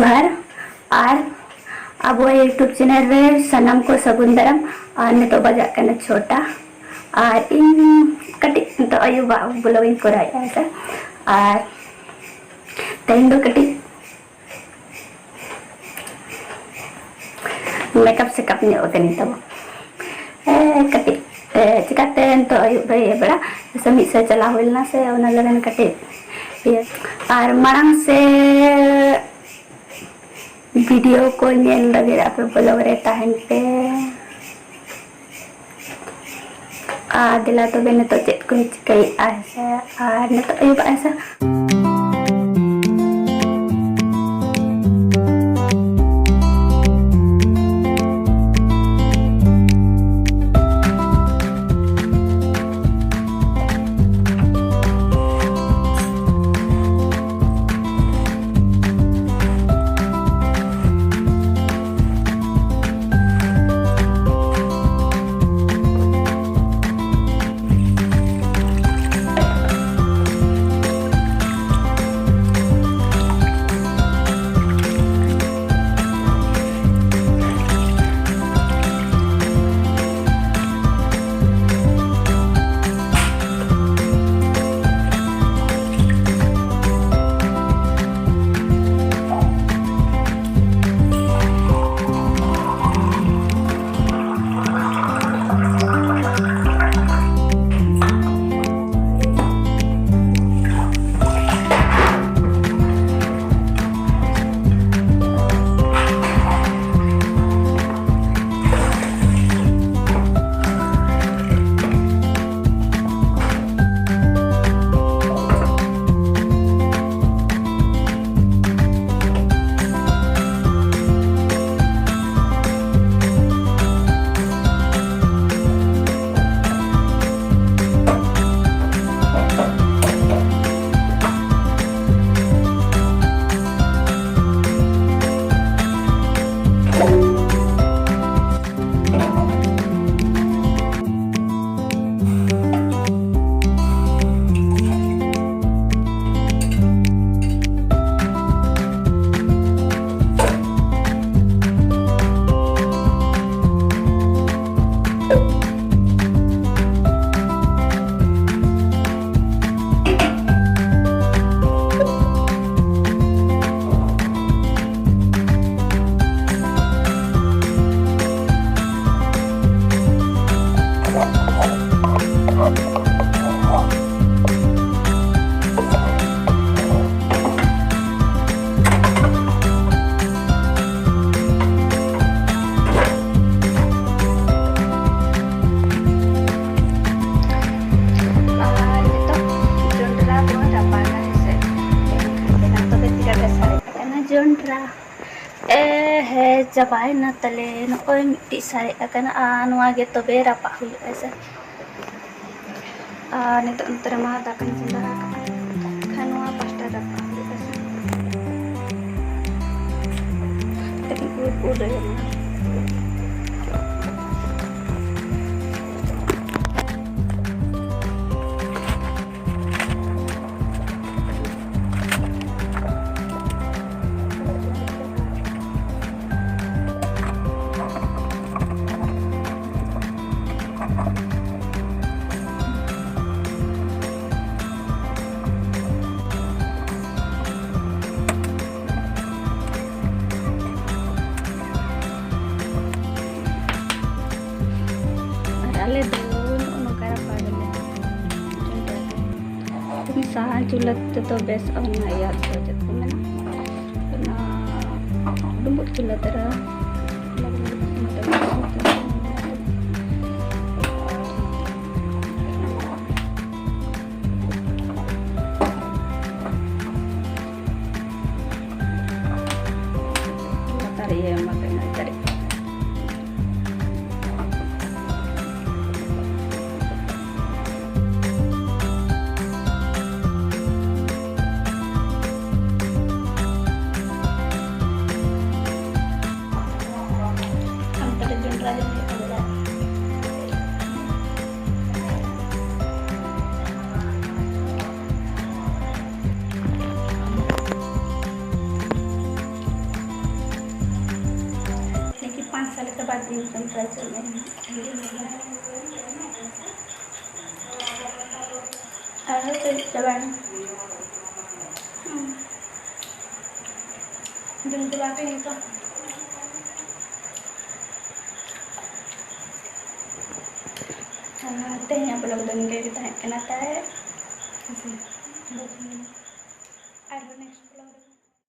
जोहार और अब यूट्यूब चैनल रे सनम को सगुन दाराम और नितो बजा कना छोटा और इन कटी तो अयुबा ब्लॉगिंग कराया है और तेन दो कटी मेकअप से कपनी ओकनी तब कटी चिकाते तो अयुब बड़ा समी से चला हुलना से उन लगन कटी और मांग से वीडियो को नेल लगे आप ब्लॉग रे ताहन पे दिला तो बेने तो चेक को चिकाई ऐसा और ने तो अयुब ऐसा जोंड्रा है जबाई ना तले नोय मिट्टी सारे अकना नवा गे तबे रापा हुई ऐसे नितो अंतर मा दाकन चंदा खानवा पास्ता रापा हुई ऐसे लेकिन उड़ रहे हैं ale dulu no cara padele tapi sahan culat to bes on ya project mana na dumbut culat tera ya makanya tarik 5 साल के बाद दिन Jondra Joh में तो जवान दिन के बाद नहीं तो tehnya belum dan kayak kita kenapa sih? Aduh next